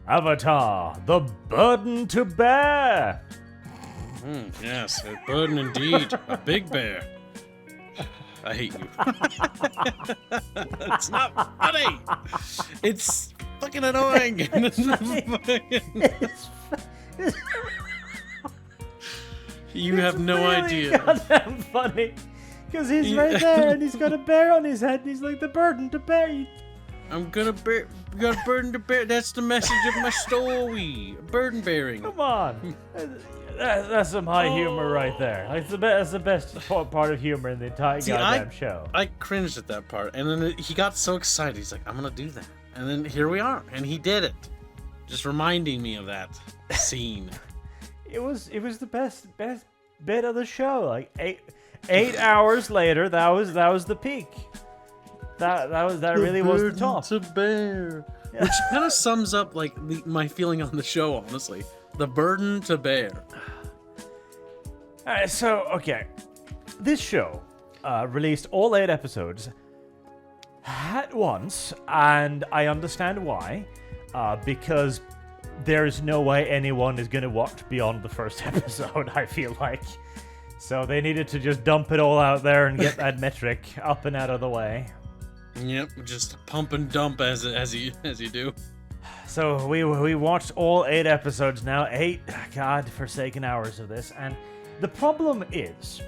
Avatar, the burden to bear. Yes, a burden indeed. A big bear. I hate you. It's not funny. It's fucking annoying. You have no really idea. Goddamn funny. Because he's right there and he's got a bear on his head and he's like, the burden to bear. I'm gonna bear. Got a burden to bear. That's the message of my story. Burden bearing. Come on. That's some high humor right there. Like, that's the best part of humor in the entire goddamn show. I cringed at that part, and then he got so excited. He's like, "I'm gonna do that," and then here we are, and he did it, just reminding me of that scene. It was the best bit of the show. Like 8 hours later, that was the peak. That really was the top. To bear, which kind of sums up like my feeling on the show, honestly. The burden to bear. Alright, so, okay. This show released all 8 episodes at once, and I understand why. Because there's no way anyone is going to watch beyond the first episode, I feel like. So they needed to just dump it all out there and get that metric up and out of the way. Yep, just pump and dump as you do. So we watched all 8 episodes now, 8 god-forsaken hours of this, and the problem is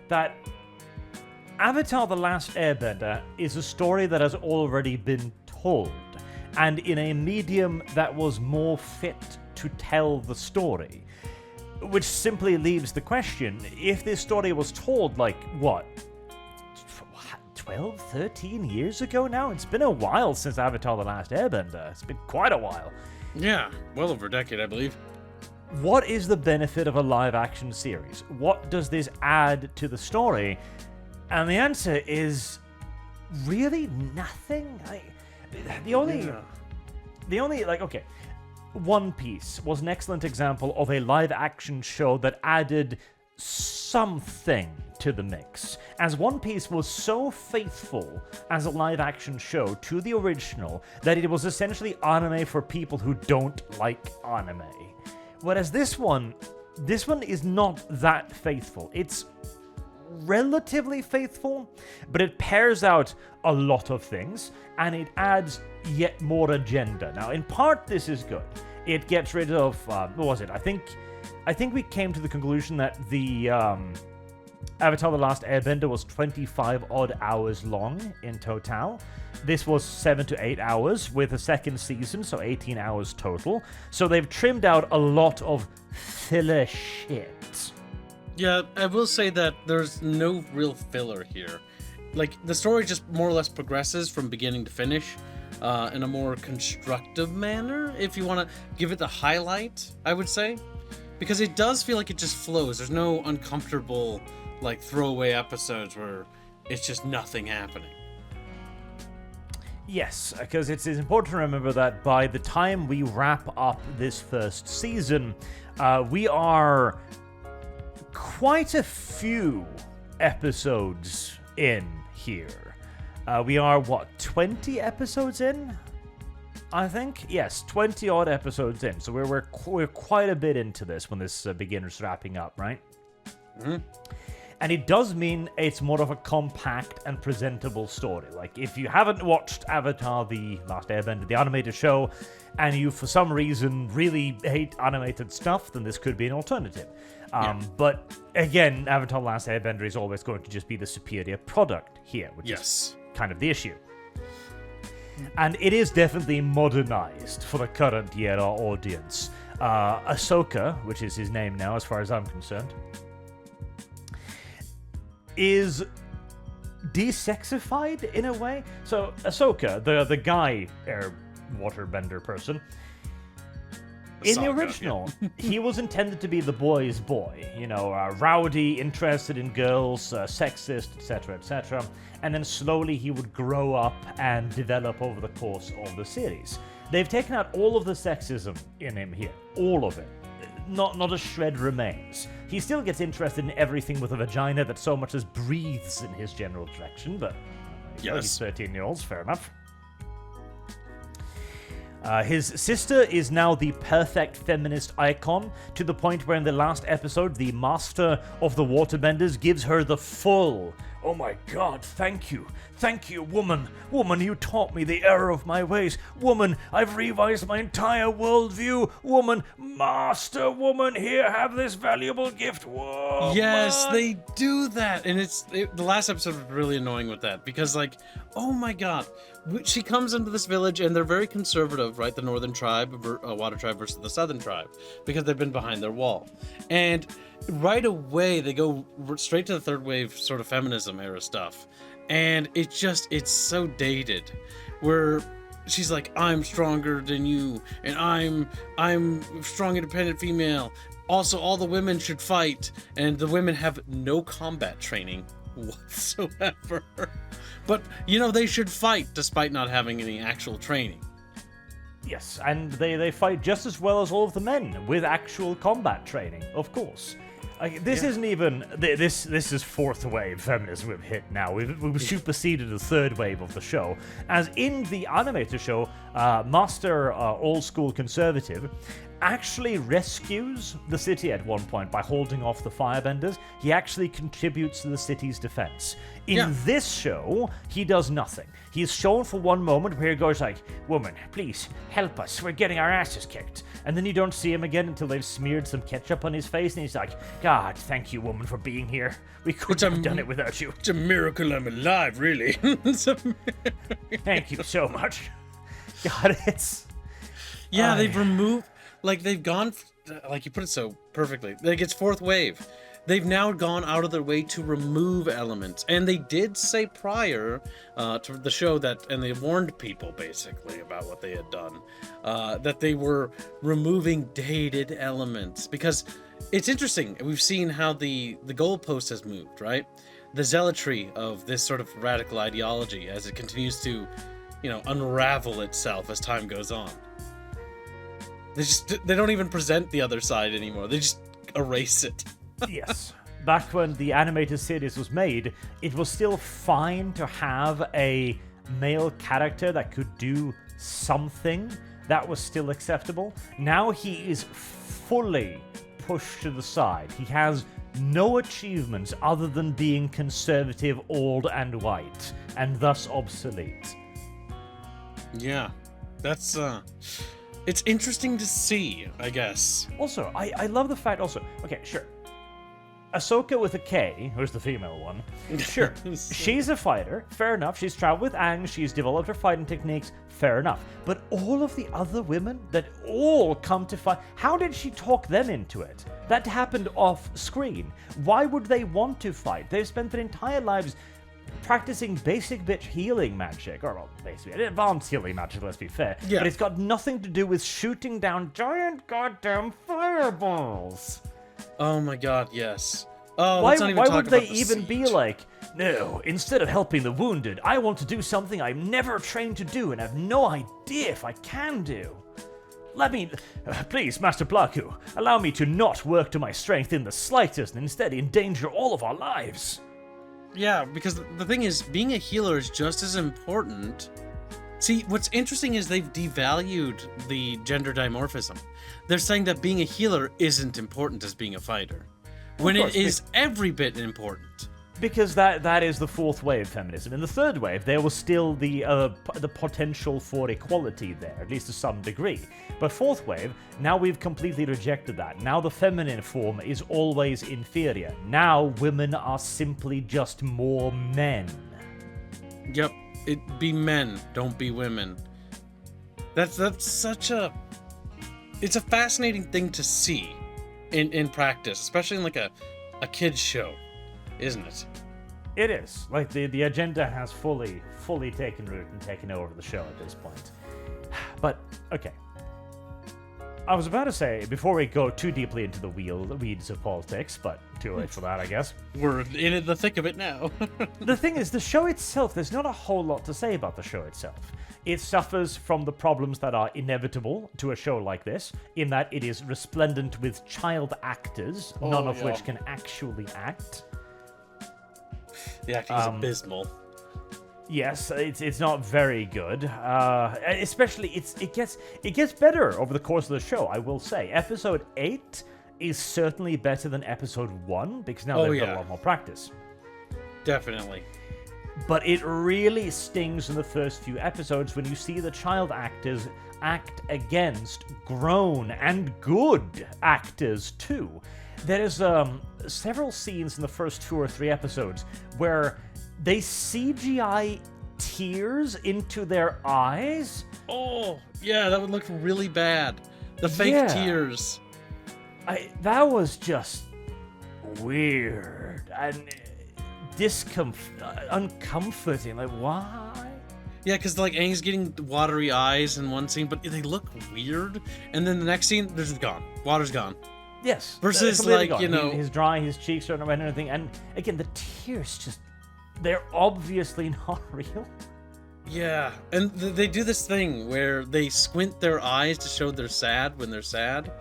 that Avatar the Last Airbender is a story that has already been told, and in a medium that was more fit to tell the story. Which simply leaves the question, if this story was told, like, what, 12, 13 years ago now? It's been a while since Avatar the Last Airbender. It's been quite a while. Yeah, well over a decade, I believe. What is the benefit of a live-action series? What does this add to the story? And the answer is really nothing. Okay, One Piece was an excellent example of a live-action show that added something to the mix, as One Piece was so faithful as a live-action show to the original that it was essentially anime for people who don't like anime. Whereas this one is not that faithful. It's relatively faithful, but it pairs out a lot of things, and it adds yet more agenda. Now, in part, this is good. It gets rid of, what was it? I think we came to the conclusion that the Avatar the Last Airbender was 25 odd hours long in total. This was 7 to 8 hours with a second season, so 18 hours total. So they've trimmed out a lot of filler shit. Yeah, I will say that there's no real filler here. Like, the story just more or less progresses from beginning to finish in a more constructive manner, if you want to give it the highlight, I would say. Because it does feel like it just flows. There's no uncomfortable, like, throwaway episodes where it's just nothing happening. Yes, because it's important to remember that by the time we wrap up this first season, we are quite a few episodes in here. We are, 20 episodes in? I think? Yes, 20 odd episodes in. So we're quite a bit into this when this begins wrapping up, right? Mm-hmm. And it does mean it's more of a compact and presentable story. Like, if you haven't watched Avatar the Last Airbender, the animated show, and you for some reason really hate animated stuff, then this could be an alternative. But again, Avatar the Last Airbender is always going to just be the superior product here, which is kind of the issue. And it is definitely modernized for the current era audience. Ahsoka, which is his name now as far as I'm concerned, is desexified in a way. So Ahsoka, the guy air waterbender person, in the original, he was intended to be the boy's boy, rowdy, interested in girls, sexist, etc., etc. And then slowly he would grow up and develop over the course of the series. They've taken out all of the sexism in him here, all of it. Not a shred remains. He still gets interested in everything with a vagina that so much as breathes in his general direction, but he's 13-year-olds, fair enough. His sister is now the perfect feminist icon, to the point where in the last episode, the master of the waterbenders gives her the full, "Oh my god, thank you, woman. Woman, you taught me the error of my ways. Woman, I've revised my entire worldview. Woman, master woman, here, have this valuable gift. Woman." Yes, they do that, and the last episode was really annoying with that, because, like, oh my god, she comes into this village, and they're very conservative, right? The northern tribe, water tribe versus the southern tribe, because they've been behind their wall, and right away they go straight to the third wave sort of feminism era stuff, and it's so dated, where she's like, "I'm stronger than you, and I'm strong, independent female. Also, all the women should fight," and the women have no combat training whatsoever. But, they should fight despite not having any actual training. Yes, and they fight just as well as all of the men with actual combat training, of course. This isn't even... This is fourth wave feminism we've hit now. We've superseded the third wave of the show. As in the animated show, Master Old School Conservative actually rescues the city at one point by holding off the firebenders. He actually contributes to the city's defense. In this show, he does nothing. He's shown for one moment where he goes like, "Woman, please, help us. We're getting our asses kicked." And then you don't see him again until they've smeared some ketchup on his face, and he's like, "God, thank you, woman, for being here. We couldn't have done it without you. It's a miracle I'm alive, really." Thank you so much. God, it's... Yeah, they've removed... Like, they've gone... Like, you put it so perfectly. Like, it's fourth wave. They've now gone out of their way to remove elements. And they did say prior to the show that... And they warned people, basically, about what they had done. That they were removing dated elements. Because it's interesting. We've seen how the goalpost has moved, right? The zealotry of this sort of radical ideology as it continues to, unravel itself as time goes on. They don't even present the other side anymore. They just erase it. Yes. Back when the animated series was made, it was still fine to have a male character that could do something. That was still acceptable. Now he is fully pushed to the side. He has no achievements other than being conservative, old, and white, and thus obsolete. Yeah. That's, It's interesting to see, I guess. Also, I love the fact also... Okay, sure. Ahsoka with a K, who's the female one. Sure, she's a fighter, fair enough. She's traveled with Aang, she's developed her fighting techniques, fair enough. But all of the other women that all come to fight... How did she talk them into it? That happened off screen. Why would they want to fight? They've spent their entire lives practicing basic bitch healing magic, or well, basically advanced healing magic, let's be fair. Yeah. But it's got nothing to do with shooting down giant goddamn fireballs. Oh my god, yes. Oh, why let's not even why talk would they about the even siege. be like, "No, instead of helping the wounded, I want to do something I'm never trained to do and have no idea if I can do. Let me, please, Master Blaku, allow me to not work to my strength in the slightest and instead endanger all of our lives." Yeah, because the thing is, being a healer is just as important. See, what's interesting is they've devalued the gender dimorphism. They're saying that being a healer isn't important as being a fighter, when it is every bit important. Because that is the fourth wave feminism. In the third wave, there was still the potential for equality there, at least to some degree. But fourth wave, now we've completely rejected that. Now the feminine form is always inferior. Now women are simply just more men. Yep, it be men, don't be women. That's such a... It's a fascinating thing to see in practice, especially in like a kid's show. Isn't it? It is. Like, the agenda has fully taken root and taken over the show at this point. But, okay. I was about to say, before we go too deeply into the weeds of politics, but too late for that, I guess. We're in the thick of it now. The thing is, the show itself, there's not a whole lot to say about the show itself. It suffers from the problems that are inevitable to a show like this, in that it is resplendent with child actors, none of which can actually act. The acting is abysmal. Yes, it's not very good. Especially it gets better over the course of the show. I will say, episode 8 is certainly better than episode 1 because now they've got a lot more practice. Definitely. But it really stings in the first few episodes when you see the child actors act against grown and good actors too. There's several scenes in the first 2 or 3 episodes where they CGI tears into their eyes. Oh, yeah, that would look really bad. The fake tears. That was just weird and uncomforting. Like, why? Yeah, because like Aang's getting watery eyes in one scene, but they look weird. And then the next scene, they're just gone. Water's gone. Yes. Versus like, gone. you know... His dry, his cheeks are red and everything. And again, the tears just... They're obviously not real. Yeah, and they do this thing where they squint their eyes to show they're sad when they're sad.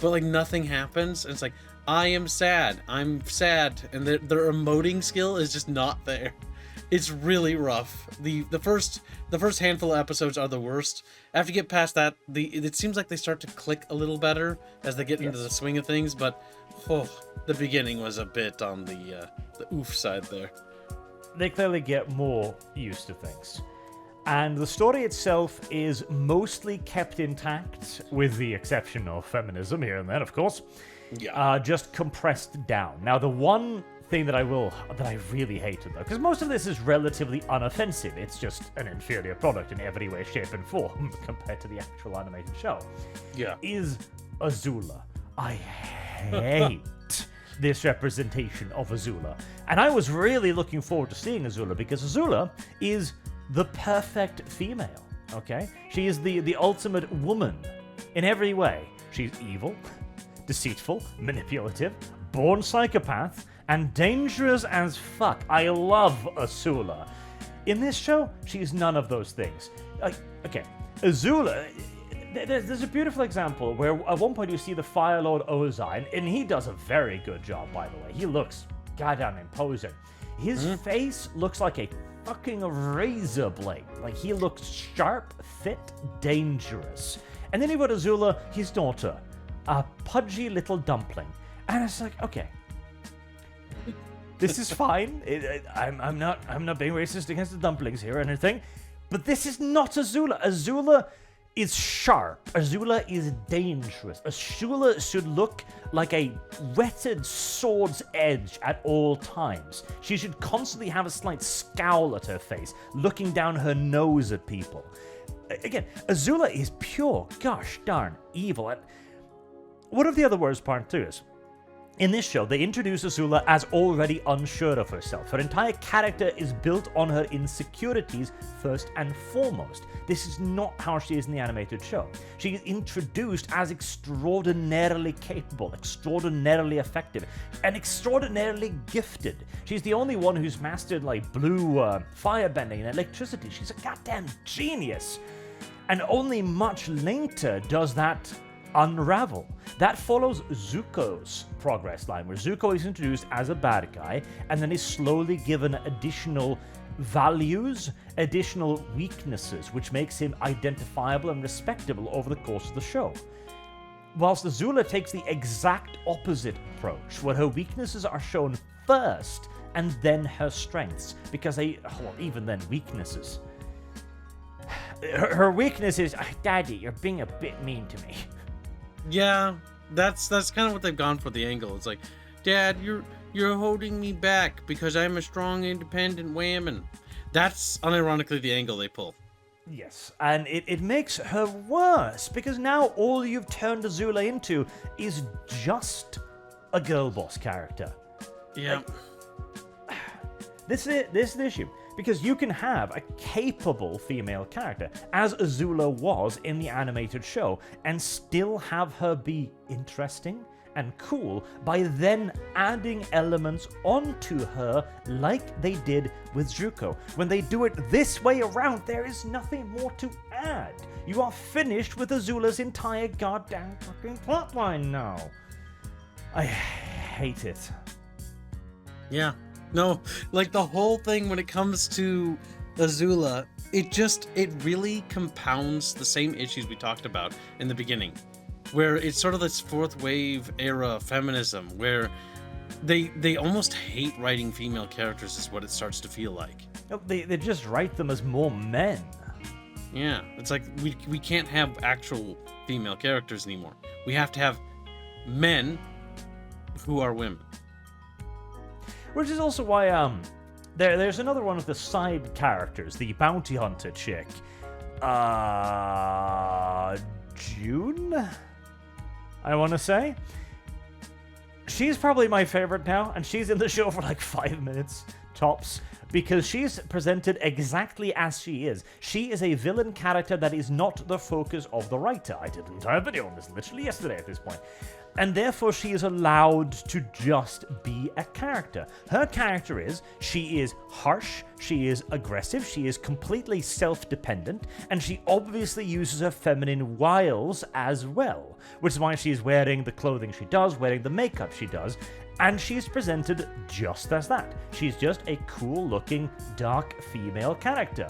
But like nothing happens. And it's like, I am sad. I'm sad. And their emoting skill is just not there. It's really rough. The first handful of episodes are the worst. After you get past that, it seems like they start to click a little better as they get into the swing of things. But the beginning was a bit on the oof side there. They clearly get more used to things. And the story itself is mostly kept intact, with the exception of feminism here and then, of course. Yeah. Just compressed down. Now, the one thing that I really hated, though, because most of this is relatively unoffensive. It's just an inferior product in every way, shape, and form compared to the actual animated show. Yeah. Is Azula. I hate this representation of Azula. And I was really looking forward to seeing Azula because Azula is the perfect female, okay? She is the ultimate woman in every way. She's evil, deceitful, manipulative, born psychopath, and dangerous as fuck. I love Azula. In this show, she's none of those things. Okay, Azula... There's a beautiful example where at one point you see the Fire Lord Ozai, and he does a very good job, by the way. He looks goddamn imposing. His face looks like a fucking razor blade. Like, he looks sharp, fit, dangerous. And then you've got Azula, his daughter, a pudgy little dumpling. And it's like, okay, this is fine. I'm not being racist against the dumplings here or anything, but this is not Azula. Azula is sharp. Azula is dangerous. Azula should look like a whetted sword's edge at all times. She should constantly have a slight scowl at her face, looking down her nose at people. Again, Azula is pure, gosh darn, evil. And one of the other worst part too is, in this show, they introduce Azula as already unsure of herself. Her entire character is built on her insecurities first and foremost. This is not how she is in the animated show. She is introduced as extraordinarily capable, extraordinarily effective, and extraordinarily gifted. She's the only one who's mastered like blue firebending and electricity. She's a goddamn genius. And only much later does that unravel. That follows Zuko's progress line, where Zuko is introduced as a bad guy and then is slowly given additional values, additional weaknesses, which makes him identifiable and respectable over the course of the show. Whilst Azula takes the exact opposite approach, where her weaknesses are shown first and then her strengths, because even then weaknesses. Her weakness is, Daddy, you're being a bit mean to me. Yeah, that's kind of what they've gone for the angle. It's like, Dad, you're holding me back because I'm a strong, independent woman. That's unironically the angle they pull. Yes, and it makes her worse because now all you've turned Azula into is just a girl boss character. Yeah. This is the issue. Because you can have a capable female character, as Azula was in the animated show, and still have her be interesting and cool by then adding elements onto her like they did with Zuko. When they do it this way around, there is nothing more to add. You are finished with Azula's entire goddamn fucking plotline now. I hate it. Yeah. No, like the whole thing when it comes to Azula, it really compounds the same issues we talked about in the beginning, where it's sort of this fourth wave era feminism, where they almost hate writing female characters, is what it starts to feel like. No, they just write them as more men. Yeah, it's like we can't have actual female characters anymore. We have to have men who are women. Which is also why there's another one of the side characters, the bounty hunter chick. June? I want to say. She's probably my favorite now, and she's in the show for like 5 minutes, tops, because she's presented exactly as she is. She is a villain character that is not the focus of the writer. I did an entire video on this literally yesterday at this point. And therefore she is allowed to just be a character. Her character is, she is harsh, she is aggressive, she is completely self-dependent, and she obviously uses her feminine wiles as well, which is why she's wearing the clothing she does, wearing the makeup she does, and she's presented just as that. She's just a cool-looking, dark female character.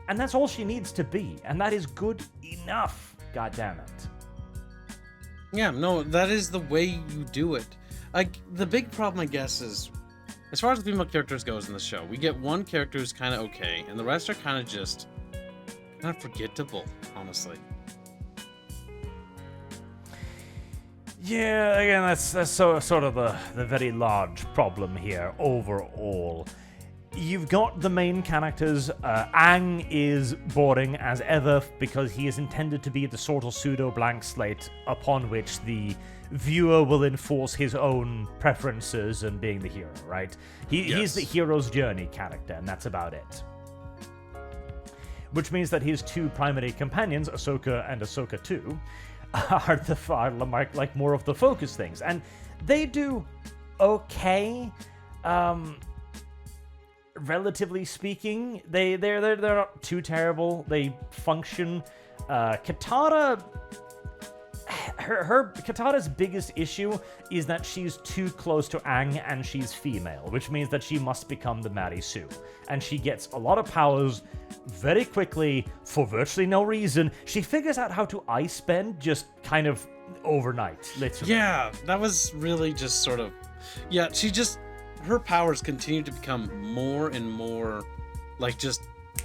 And that's all she needs to be, and that is good enough, goddammit. Yeah, no, that is the way you do it. Like, the big problem, I guess, is, as far as the female characters goes in the show, we get one character who's kind of okay, and the rest are kind of forgettable, honestly. Yeah, again, that's sort of the very large problem here overall. You've got the main characters. Aang is boring as ever because he is intended to be the sort of pseudo-blank slate upon which the viewer will enforce his own preferences and being the hero, right? He's the hero's journey character, and that's about it. Which means that his two primary companions, Ahsoka and Ahsoka 2, are like more of the focus things, and they do okay. Relatively speaking, they're not too terrible. They function. Katara, Katara's biggest issue is that she's too close to Aang and she's female, which means that she must become the Mary Sue, and she gets a lot of powers very quickly for virtually no reason. She figures out how to ice bend just kind of overnight, literally. Yeah, that was really just sort of, yeah. Her powers continue to become more and more, like, just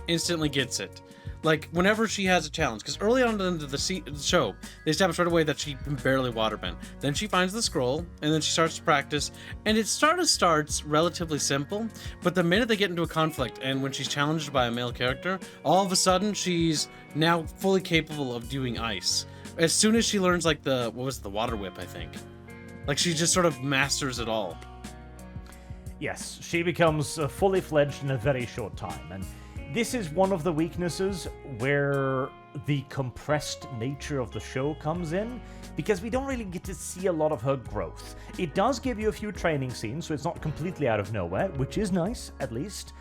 instantly gets it. Like, whenever she has a challenge, because early on into the show, they establish right away that she can barely waterbend. Then she finds the scroll, and then she starts to practice, and it starts relatively simple, but the minute they get into a conflict, and when she's challenged by a male character, all of a sudden, she's now fully capable of doing ice. As soon as she learns, like, the water whip, I think. Like, she just sort of masters it all. Yes, she becomes fully fledged in a very short time, and this is one of the weaknesses where the compressed nature of the show comes in, because we don't really get to see a lot of her growth. It does give you a few training scenes, so it's not completely out of nowhere, which is nice, at least,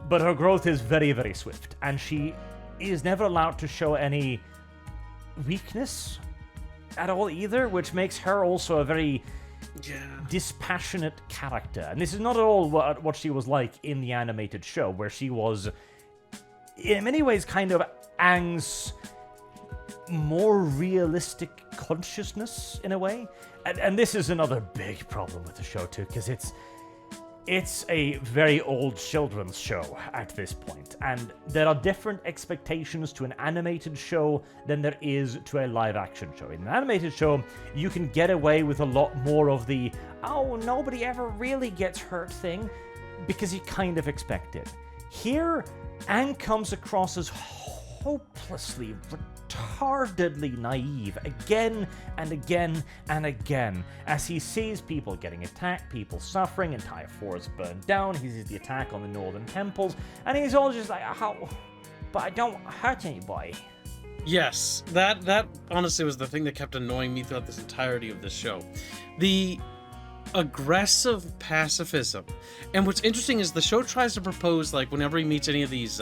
but her growth is very, very swift, and she is never allowed to show any weakness at all either, which makes her also a very dispassionate character. And this is not at all what she was like in the animated show, where she was in many ways kind of Aang's more realistic consciousness in a way. And this is another big problem with the show too, because it's a very old children's show at this point, and there are different expectations to an animated show than there is to a live-action show. In an animated show, you can get away with a lot more of the, oh, nobody ever really gets hurt thing, because you kind of expect it. Here, Aang comes across as hopelessly, retardedly naive again and again and again as he sees people getting attacked, people suffering, entire forests burned down. He sees the attack on the northern temples, and he's all just like, how? But I don't hurt anybody. Yes, that honestly was the thing that kept annoying me throughout this entirety of this show. The aggressive pacifism. And what's interesting is the show tries to propose, like, whenever he meets any of these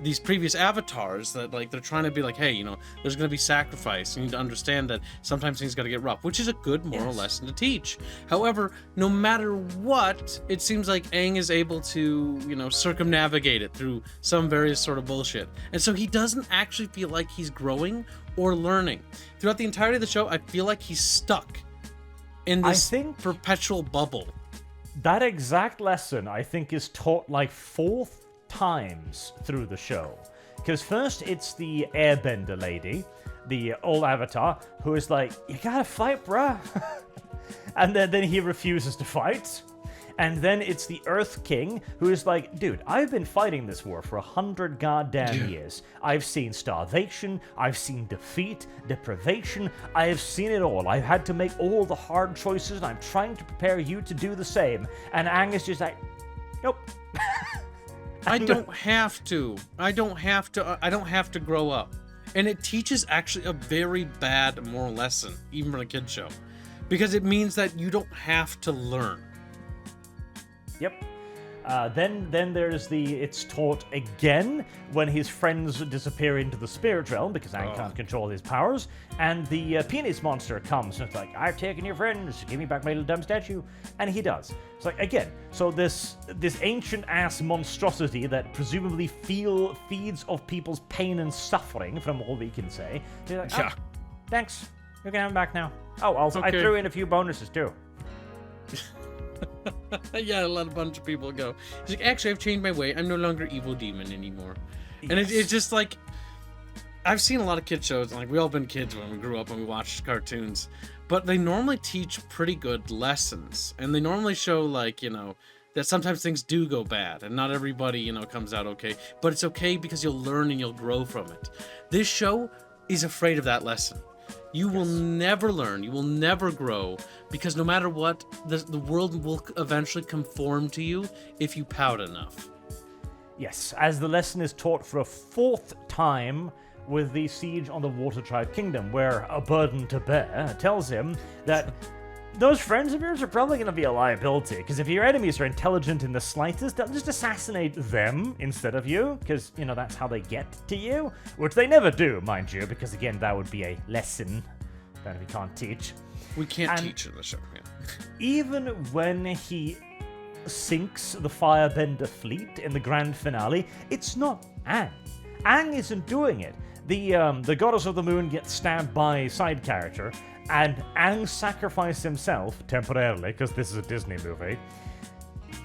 these previous avatars that like they're trying to be like, hey, there's going to be sacrifice. You need to understand that sometimes things got to get rough, which is a good moral lesson to teach. However, no matter what, it seems like Aang is able to, circumnavigate it through some various sort of bullshit. And so he doesn't actually feel like he's growing or learning. Throughout the entirety of the show, I feel like he's stuck in this perpetual bubble. That exact lesson, I think, is taught like 4 times through the show. Because first it's the airbender lady, the old avatar, who is like, you gotta fight, bruh. And then he refuses to fight. And then it's the Earth King, who is like, dude, I've been fighting this war for 100 goddamn years. I've seen starvation, I've seen defeat, deprivation, I have seen it all. I've had to make all the hard choices, and I'm trying to prepare you to do the same. And Aang is just like, nope. I don't have to grow up. And it teaches actually a very bad moral lesson, even for a kid show. Because it means that you don't have to learn. Yep. Then there's it's taught again when his friends disappear into the spirit realm because Aang can't control his powers, and the penis monster comes and it's like, I've taken your friends, give me back my little dumb statue, and he does. It's like, again, so this ancient ass monstrosity that presumably feeds off people's pain and suffering, from all we can say. He's like, oh, thanks, you can have him back now. Oh, also, I threw in a few bonuses too. Yeah, a bunch of people go. He's like, actually, I've changed my way. I'm no longer evil demon anymore. Yes. And it's just like, I've seen a lot of kid shows. Like, we all been kids when we grew up and we watched cartoons. But they normally teach pretty good lessons. And they normally show, like, that sometimes things do go bad. And not everybody, comes out okay. But it's okay because you'll learn and you'll grow from it. This show is afraid of that lesson. You will never learn, you will never grow, because no matter what, the world will eventually conform to you if you pout enough. Yes, as the lesson is taught for a 4th time with the siege on the Water Tribe Kingdom, where a burden to bear tells him that those friends of yours are probably going to be a liability, because if your enemies are intelligent in the slightest, they'll just assassinate them instead of you, because, that's how they get to you, which they never do, mind you, because, again, that would be a lesson that we can't teach. We can't teach in the show, Even when he sinks the Firebender fleet in the grand finale, it's not Aang. Aang isn't doing it. The Goddess of the Moon gets stabbed by a side character, and Aang sacrificed himself, temporarily, because this is a Disney movie,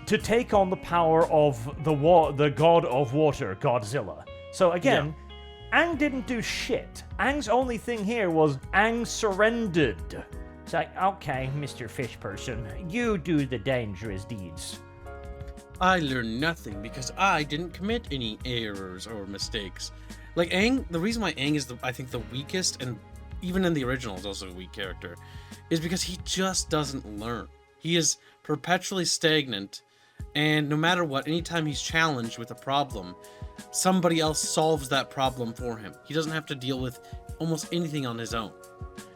to take on the power of the god of water, Godzilla. So again, Aang didn't do shit. Aang's only thing here was Aang surrendered. It's like, okay, Mr. Fish Person, you do the dangerous deeds. I learned nothing because I didn't commit any errors or mistakes. Like Aang, the reason why Aang is I think the weakest, and even in the original is also a weak character, is because he just doesn't learn. He is perpetually stagnant, and no matter what, anytime he's challenged with a problem, somebody else solves that problem for him. He doesn't have to deal with almost anything on his own.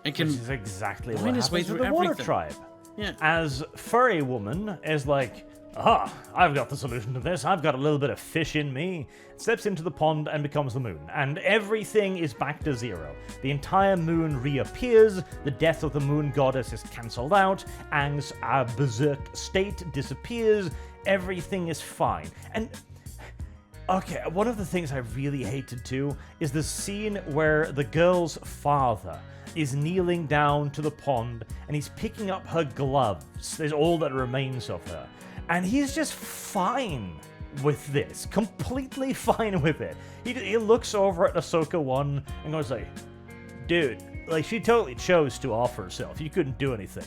And can Which is exactly what find his way happens with through the Water everything. Tribe. Yeah. As Furry Woman is like, I've got the solution to this. I've got a little bit of fish in me. Steps into the pond and becomes the moon. And everything is back to zero. The entire moon reappears. The death of the moon goddess is cancelled out. Aang's berserk state disappears. Everything is fine. And okay, one of the things I really hated too is the scene where the girl's father is kneeling down to the pond and he's picking up her gloves. There's all that remains of her. And he's just fine with this. Completely fine with it. He looks over at Ahsoka 1 and goes like, dude, like, she totally chose to off herself. You couldn't do anything.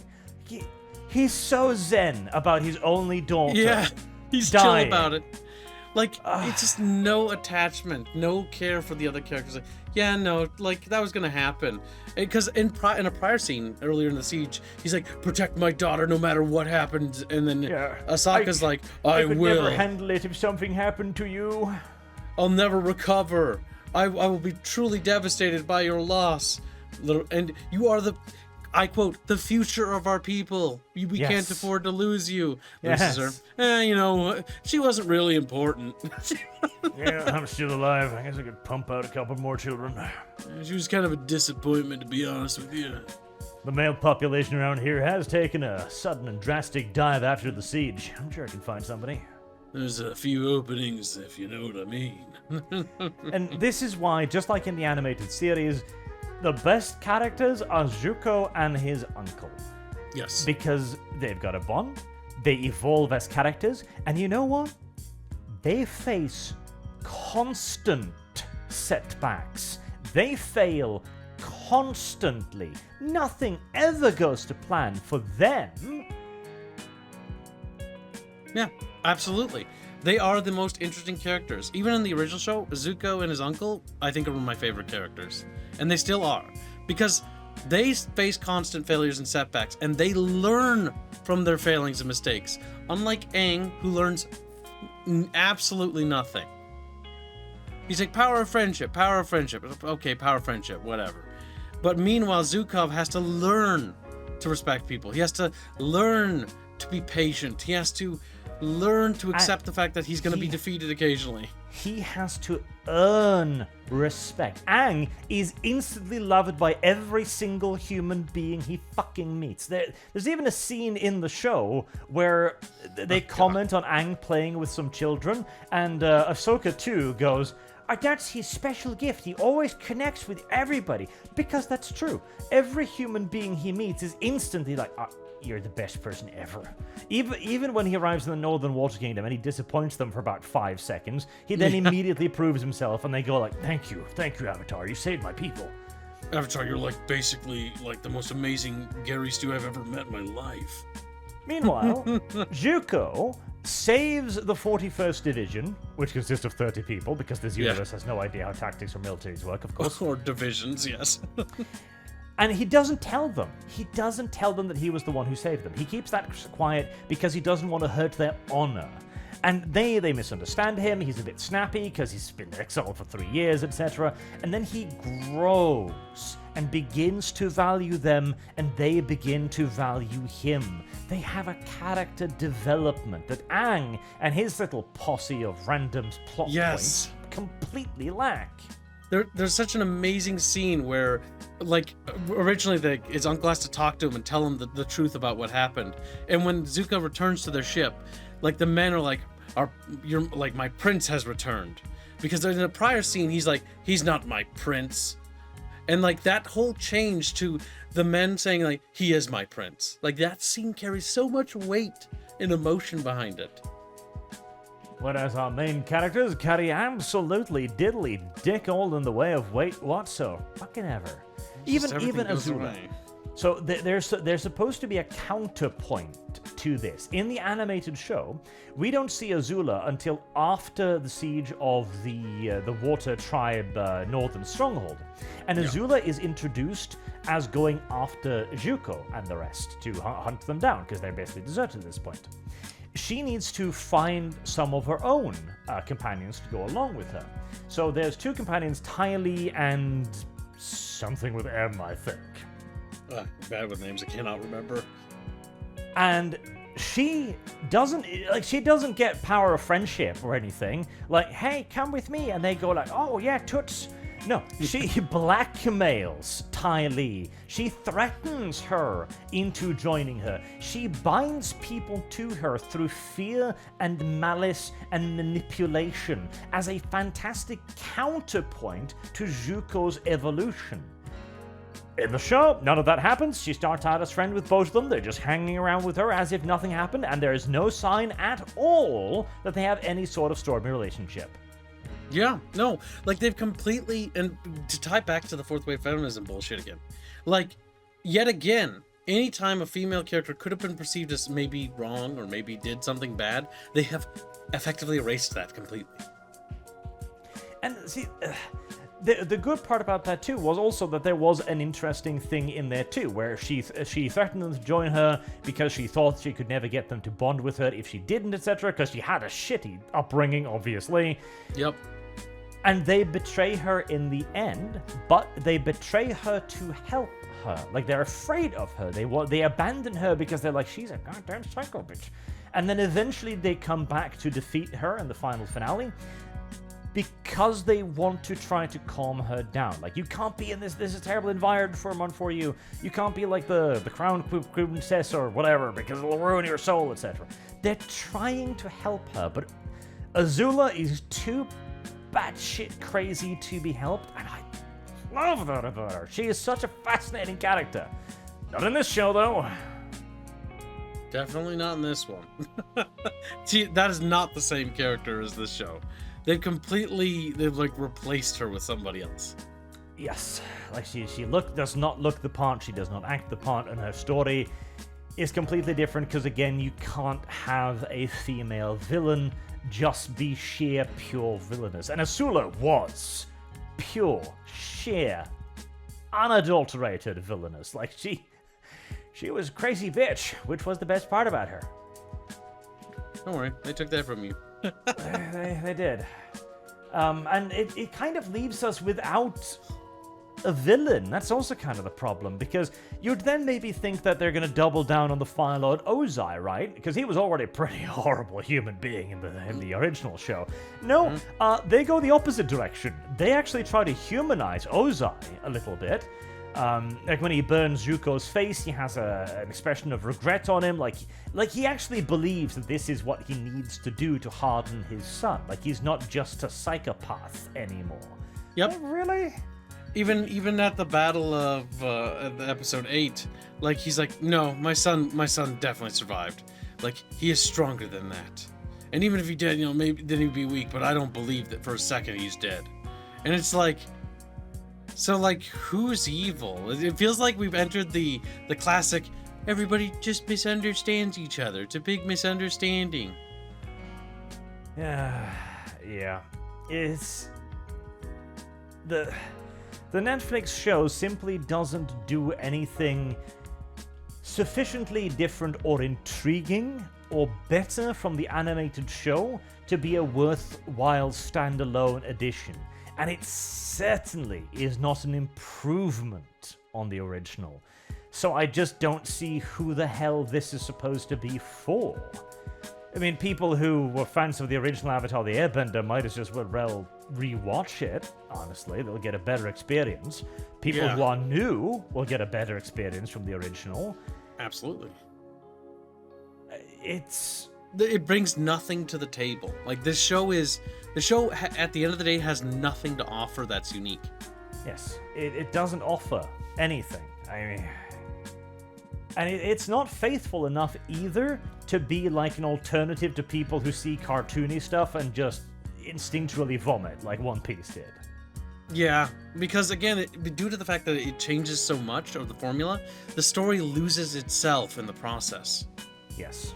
He's so zen about his only daughter. Yeah, he's dying. chill about it. Like, it's just no attachment, no care for the other characters. Like, yeah, no, like, that was gonna happen. Because in a prior scene, earlier in the siege, he's like, protect my daughter no matter what happens. And then Ahsoka's like, I could will. never handle it if something happened to you. I'll never recover. I will be truly devastated by your loss. And you are the I quote, the future of our people. We Yes. can't afford to lose you. Yes. Loses her. She wasn't really important. Yeah, I'm still alive. I guess I could pump out a couple more children. She was kind of a disappointment, to be honest with you. The male population around here has taken a sudden and drastic dive after the siege. I'm sure I can find somebody. There's a few openings, if you know what I mean. And this is why, just like in the animated series, the best characters are Zuko and his uncle. Yes. Because they've got a bond, they evolve as characters, and you know what? They face constant setbacks. They fail constantly. Nothing ever goes to plan for them. Yeah, absolutely. They are the most interesting characters. Even in the original show, Zuko and his uncle, I think, are one of my favorite characters. And they still are. Because they face constant failures and setbacks, and they learn from their failings and mistakes. Unlike Aang, who learns absolutely nothing. He's like, power of friendship, power of friendship. Okay, power of friendship, whatever. But meanwhile, Zukov has to learn to respect people. He has to learn to be patient. He has to learn to accept the fact that he's going to be defeated occasionally. He has to earn respect. Aang is instantly loved by every single human being he fucking meets. There's even a scene in the show where they comment on Aang playing with some children, and Ahsoka too goes, that's his special gift. He always connects with everybody. Because that's true. Every human being he meets is instantly like, you're the best person ever. Even when he arrives in the Northern Water Kingdom and he disappoints them for about 5 seconds, he then immediately proves himself, and they go like, thank you, Avatar, you saved my people. Avatar, you're like basically like the most amazing Gary Stu I've ever met in my life. Meanwhile, Zuko saves the 41st Division, which consists of 30 people, because this universe has no idea how tactics or militaries work, of course. Or divisions, yes. And he doesn't tell them. He doesn't tell them that he was the one who saved them. He keeps that quiet because he doesn't want to hurt their honor. And they misunderstand him. He's a bit snappy because he's been exiled for 3 years, etc. And then he grows and begins to value them, and they begin to value him. They have a character development that Aang and his little posse of random plot points completely lack. There's such an amazing scene where, like, originally his uncle has to talk to him and tell him the truth about what happened. And when Zuko returns to their ship, like, the men are like, my prince has returned. Because in a prior scene, he's like, he's not my prince. And, like, that whole change to the men saying, like, he is my prince. Like, that scene carries so much weight and emotion behind it. Whereas our main characters carry absolutely diddly dick all in the way of weight whatso fucking ever. Even Azula. So there's supposed to be a counterpoint to this. In the animated show, we don't see Azula until after the siege of the Water Tribe Northern Stronghold. And Azula is introduced as going after Zuko and the rest to hunt them down, because they're basically deserted at this point. She needs to find some of her own companions to go along with her. So there's 2 companions, Ty Lee and something with M, I think. Bad with names, I cannot remember. And she doesn't get power of friendship or anything. Like, hey, come with me. And they go like, oh yeah, toots. No, she blackmails Ty Lee. She threatens her into joining her. She binds people to her through fear and malice and manipulation as a fantastic counterpoint to Zuko's evolution. In the show, none of that happens. She starts out as friend with both of them. They're just hanging around with her as if nothing happened, and there is no sign at all that they have any sort of stormy relationship. Yeah, no, like they've completely, and to tie back to the fourth wave feminism bullshit again, like, yet again, anytime a female character could have been perceived as maybe wrong or maybe did something bad, they have effectively erased that completely. And see, the good part about that too was also that there was an interesting thing in there too, where she threatened them to join her because she thought she could never get them to bond with her if she didn't, etc., because she had a shitty upbringing, obviously. Yep. And they betray her in the end, but they betray her to help her. Like, they're afraid of her. They abandon her because they're like, she's a goddamn psycho bitch. And then eventually they come back to defeat her in the final finale because they want to try to calm her down. Like, you can't be in this is a terrible environment for you. You can't be like the crown princess or whatever because it'll ruin your soul, etc. They're trying to help her, but Azula is too batshit crazy to be helped, and I love that about her. She is such a fascinating character. Not in this show, though. Definitely not in this one. See, that is not the same character as this show. They've like replaced her with somebody else. Yes, like she does not look the part, she does not act the part, and her story is completely different because, again, you can't have a female villain just be sheer, pure villainous. And Azula was pure, sheer, unadulterated villainous. Like, she was a crazy bitch, which was the best part about her. Don't worry, they took that from you. they did. And it kind of leaves us without a villain. That's also kind of the problem, because you'd then maybe think that they're going to double down on the Fire Lord Ozai, right? Because he was already a pretty horrible human being in the original show. No, they go the opposite direction. They actually try to humanize Ozai a little bit. Like when he burns Zuko's face, he has an expression of regret on him. Like he actually believes that this is what he needs to do to harden his son. Like, he's not just a psychopath anymore. Yep. Like, really? Even at the battle of episode 8, like, he's like, no, my son definitely survived. Like, he is stronger than that. And even if he did, maybe then he'd be weak, but I don't believe that for a second he's dead. And it's like, so, like, who's evil? It feels like we've entered the classic, everybody just misunderstands each other. It's a big misunderstanding. Yeah. It's the Netflix show simply doesn't do anything sufficiently different or intriguing or better from the animated show to be a worthwhile standalone edition. And it certainly is not an improvement on the original. So I just don't see who the hell this is supposed to be for. I mean, people who were fans of the original Avatar the Airbender might as just well rewatch it, honestly. They'll get a better experience. People who are new will get a better experience from the original. Absolutely. It brings nothing to the table. Like, the show at the end of the day has nothing to offer that's unique. Yes, it doesn't offer anything. I mean, and it's not faithful enough either to be like an alternative to people who see cartoony stuff and just instinctually vomit like One Piece did. Yeah, because again, due to the fact that it changes so much of the formula, the story loses itself in the process. Yes.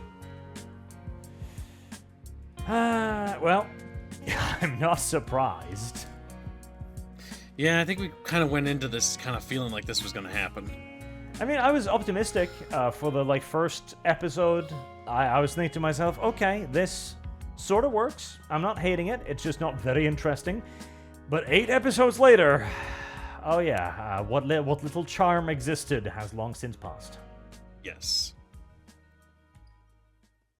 Well, I'm not surprised. Yeah, I think we kind of went into this kind of feeling like this was going to happen. I mean, I was optimistic for the first episode. I was thinking to myself, okay, this sort of works. I'm not hating it. It's just not very interesting. But 8 episodes later, oh yeah, what little charm existed has long since passed. Yes.